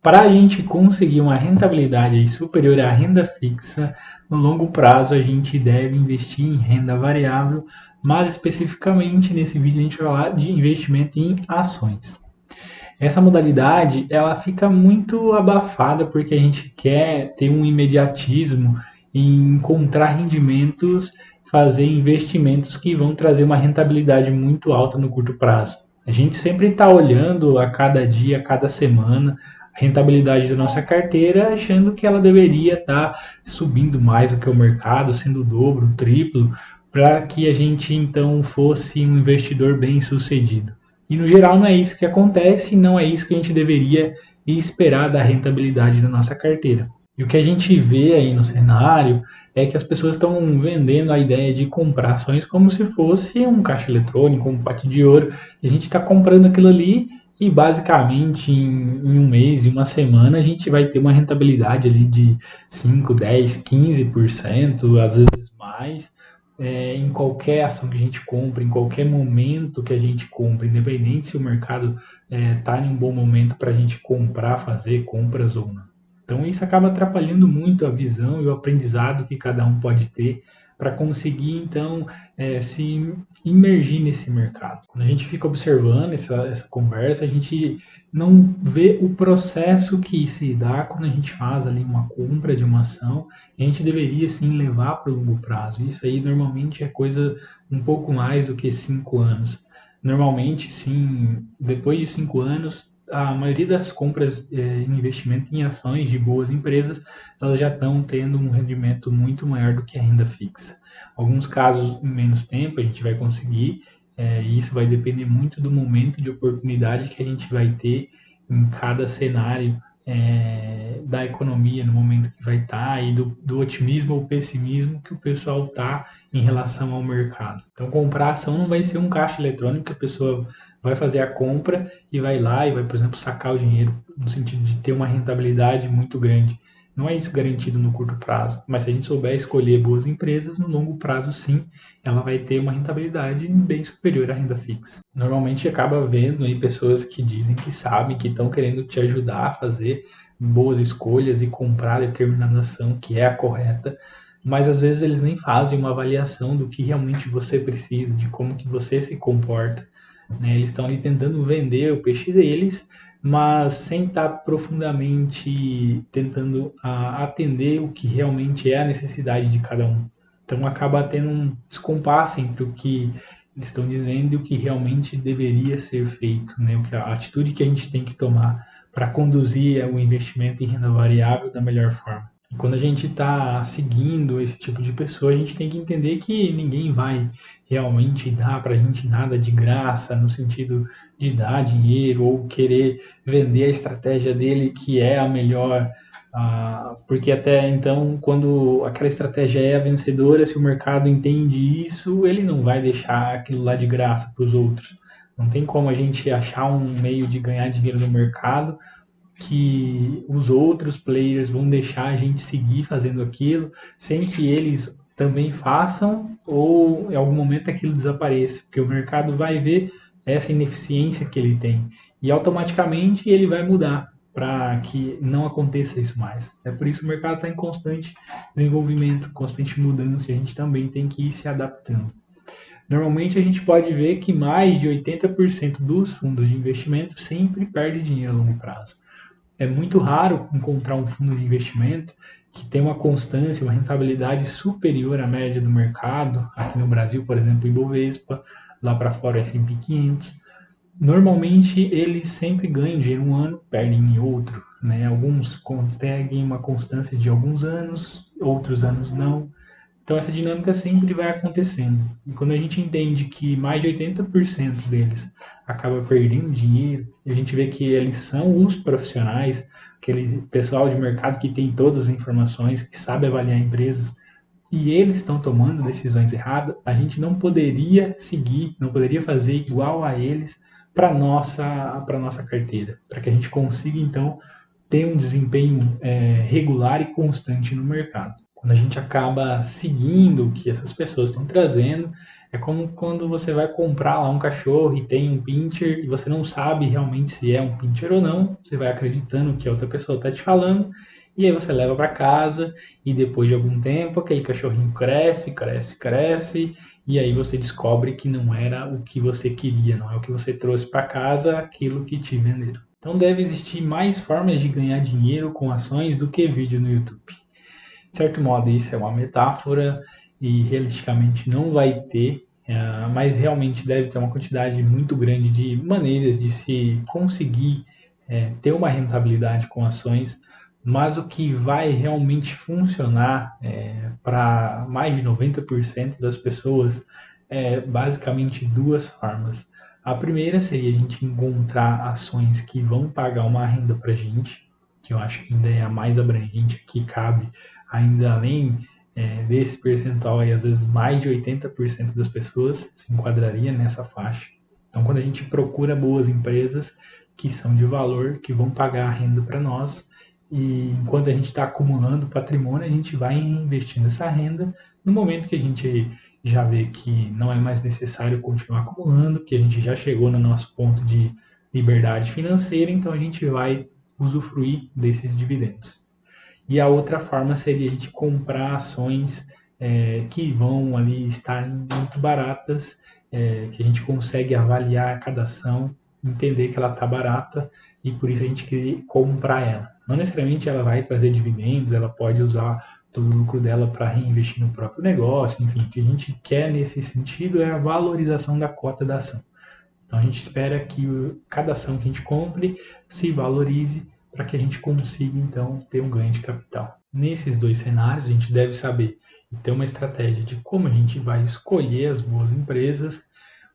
Para a gente conseguir uma rentabilidade aí superior à renda fixa, no longo prazo a gente deve investir em renda variável, mas especificamente nesse vídeo a gente vai falar de investimento em ações. Essa modalidade ela fica muito abafada porque a gente quer ter um imediatismo em encontrar rendimentos, fazer investimentos que vão trazer uma rentabilidade muito alta no curto prazo. A gente sempre está olhando a cada dia, a cada semana, a rentabilidade da nossa carteira, achando que ela deveria estar subindo mais do que o mercado, sendo o dobro, o triplo, para que a gente então fosse um investidor bem sucedido. E no geral não é isso que acontece, não é isso que a gente deveria esperar da rentabilidade da nossa carteira. E o que a gente vê aí no cenário é que as pessoas estão vendendo a ideia de comprar ações como se fosse um caixa eletrônico, um pote de ouro. A gente está comprando aquilo ali e basicamente em um mês, em uma semana, a gente vai ter uma rentabilidade ali de 5, 10, 15%, às vezes mais, em qualquer ação que a gente compra, em qualquer momento que a gente compra, independente se o mercado está em um bom momento para a gente comprar, fazer compras ou não. Então isso acaba atrapalhando muito a visão e o aprendizado que cada um pode ter para conseguir então se imergir nesse mercado. Quando a gente fica observando essa conversa, a gente não vê o processo que se dá quando a gente faz ali uma compra de uma ação. A gente deveria sim levar para o longo prazo. Isso aí normalmente é coisa um pouco mais do que 5 anos. Normalmente, sim, depois de 5 anos, a maioria das compras em investimento em ações de boas empresas, elas já estão tendo um rendimento muito maior do que a renda fixa. Alguns casos, em menos tempo, a gente vai conseguir, e isso vai depender muito do momento de oportunidade que a gente vai ter em cada cenário da economia, no momento que vai estar, e do otimismo ou pessimismo que o pessoal está em relação ao mercado. Então, comprar ação não vai ser um caixa eletrônico que a pessoa vai fazer a compra e vai lá e vai, por exemplo, sacar o dinheiro, no sentido de ter uma rentabilidade muito grande. Não é isso garantido no curto prazo, mas se a gente souber escolher boas empresas, no longo prazo, sim, ela vai ter uma rentabilidade bem superior à renda fixa. Normalmente acaba vendo aí pessoas que dizem que sabem, que estão querendo te ajudar a fazer boas escolhas e comprar determinada ação que é a correta, mas às vezes eles nem fazem uma avaliação do que realmente você precisa, de como que você se comporta, né? Eles estão ali tentando vender o peixe deles, mas sem estar profundamente tentando atender o que realmente é a necessidade de cada um. Então acaba tendo um descompasso entre o que eles estão dizendo e o que realmente deveria ser feito, né? O que a atitude que a gente tem que tomar para conduzir o investimento em renda variável da melhor forma. E quando a gente está seguindo esse tipo de pessoa, a gente tem que entender que ninguém vai realmente dar para a gente nada de graça, no sentido de dar dinheiro ou querer vender a estratégia dele que é a melhor. Porque até então, quando aquela estratégia é a vencedora, se o mercado entende isso, ele não vai deixar aquilo lá de graça para os outros. Não tem como a gente achar um meio de ganhar dinheiro no mercado que os outros players vão deixar a gente seguir fazendo aquilo sem que eles também façam ou em algum momento aquilo desapareça, porque o mercado vai ver essa ineficiência que ele tem e automaticamente ele vai mudar para que não aconteça isso mais. É por isso que o mercado está em constante desenvolvimento, constante mudança e a gente também tem que ir se adaptando. Normalmente a gente pode ver que mais de 80% dos fundos de investimento sempre perde dinheiro a longo prazo. É muito raro encontrar um fundo de investimento que tem uma constância, uma rentabilidade superior à média do mercado. Aqui no Brasil, por exemplo, o Ibovespa, lá para fora o S&P 500. Normalmente eles sempre ganham dinheiro um ano, perdem em outro, né? Alguns conseguem uma constância de alguns anos, outros anos não. Então essa dinâmica sempre vai acontecendo. E quando a gente entende que mais de 80% deles acaba perdendo dinheiro, e a gente vê que eles são os profissionais, aquele pessoal de mercado que tem todas as informações, que sabe avaliar empresas, e eles estão tomando decisões erradas, a gente não poderia seguir, não poderia fazer igual a eles para nossa carteira, para que a gente consiga então ter um desempenho regular e constante no mercado. Quando a gente acaba seguindo o que essas pessoas estão trazendo, É como quando você vai comprar lá um cachorro e tem um pincher e você não sabe realmente se é um pincher ou não, você vai acreditando que a outra pessoa está te falando, e aí você leva para casa e depois de algum tempo aquele cachorrinho cresce, cresce, cresce, e aí você descobre que não era o que você queria, não é o que você trouxe para casa, aquilo que te venderam. Então deve existir mais formas de ganhar dinheiro com ações do que vídeo no YouTube. De certo modo, isso é uma metáfora e realisticamente não vai ter, mas realmente deve ter uma quantidade muito grande de maneiras de se conseguir ter uma rentabilidade com ações, mas o que vai realmente funcionar para mais de 90% das pessoas é basicamente duas formas. A primeira seria a gente encontrar ações que vão pagar uma renda para a gente, que eu acho que ainda é a mais abrangente, que cabe ainda além desse percentual, aí, às vezes mais de 80% das pessoas se enquadraria nessa faixa. Então, quando a gente procura boas empresas que são de valor, que vão pagar a renda para nós, e enquanto a gente está acumulando patrimônio, a gente vai reinvestindo essa renda. No momento que a gente já vê que não é mais necessário continuar acumulando, que a gente já chegou no nosso ponto de liberdade financeira, então a gente vai usufruir desses dividendos. E a outra forma seria a gente comprar ações que vão ali estar muito baratas, que a gente consegue avaliar cada ação, entender que ela está barata e por isso a gente quer comprar ela. Não necessariamente ela vai trazer dividendos, ela pode usar todo o lucro dela para reinvestir no próprio negócio, enfim, o que a gente quer nesse sentido é a valorização da cota da ação. Então a gente espera que cada ação que a gente compre se valorize para que a gente consiga então ter um ganho de capital. Nesses dois cenários, a gente deve saber e ter uma estratégia de como a gente vai escolher as boas empresas,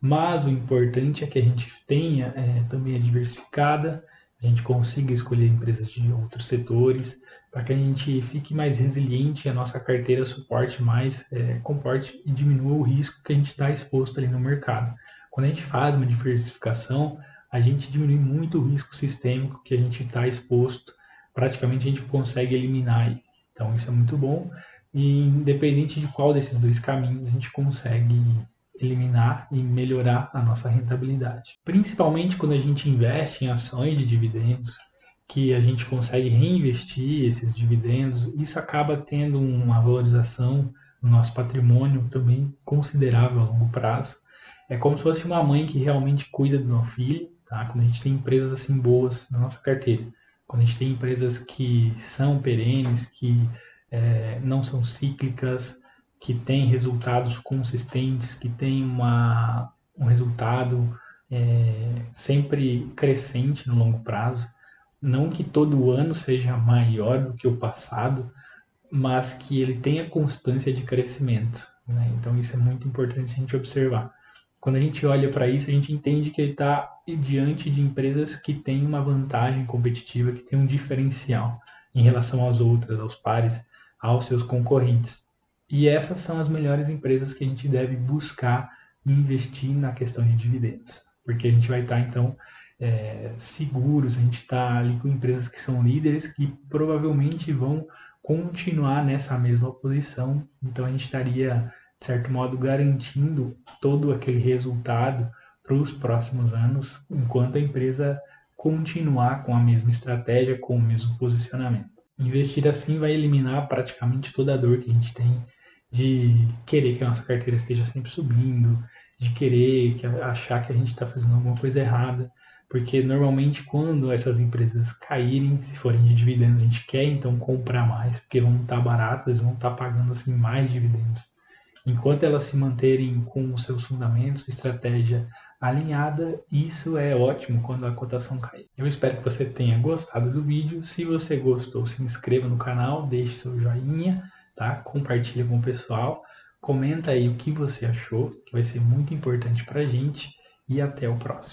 mas o importante é que a gente tenha também a diversificada, a gente consiga escolher empresas de outros setores, para que a gente fique mais resiliente e a nossa carteira suporte mais, comporte e diminua o risco que a gente está exposto ali no mercado. Quando a gente faz uma diversificação, a gente diminui muito o risco sistêmico que a gente está exposto. Praticamente a gente consegue eliminar. Então isso é muito bom. E independente de qual desses dois caminhos, a gente consegue eliminar e melhorar a nossa rentabilidade. Principalmente quando a gente investe em ações de dividendos, que a gente consegue reinvestir esses dividendos, isso acaba tendo uma valorização no nosso patrimônio também considerável a longo prazo. É como se fosse uma mãe que realmente cuida do nosso filho, tá? Quando a gente tem empresas assim boas na nossa carteira, quando a gente tem empresas que são perenes, que não são cíclicas, que têm resultados consistentes, que têm um resultado sempre crescente no longo prazo. Não que todo ano seja maior do que o passado, mas que ele tenha constância de crescimento, né? Então isso é muito importante a gente observar. Quando a gente olha para isso, a gente entende que ele está diante de empresas que têm uma vantagem competitiva, que tem um diferencial em relação às outras, aos pares, aos seus concorrentes. E essas são as melhores empresas que a gente deve buscar investir na questão de dividendos, porque a gente vai estar então seguros, a gente está ali com empresas que são líderes que provavelmente vão continuar nessa mesma posição, então a gente estaria de certo modo, garantindo todo aquele resultado para os próximos anos, enquanto a empresa continuar com a mesma estratégia, com o mesmo posicionamento. Investir assim vai eliminar praticamente toda a dor que a gente tem de querer que a nossa carteira esteja sempre subindo, de achar que a gente está fazendo alguma coisa errada, porque normalmente quando essas empresas caírem, se forem de dividendos, a gente quer então comprar mais, porque vão estar baratas, vão estar pagando assim mais dividendos. Enquanto elas se manterem com os seus fundamentos, estratégia alinhada, isso é ótimo quando a cotação cai. Eu espero que você tenha gostado do vídeo. Se você gostou, se inscreva no canal, deixe seu joinha, tá? Compartilha com o pessoal, comenta aí o que você achou, que vai ser muito importante pra gente, e até o próximo.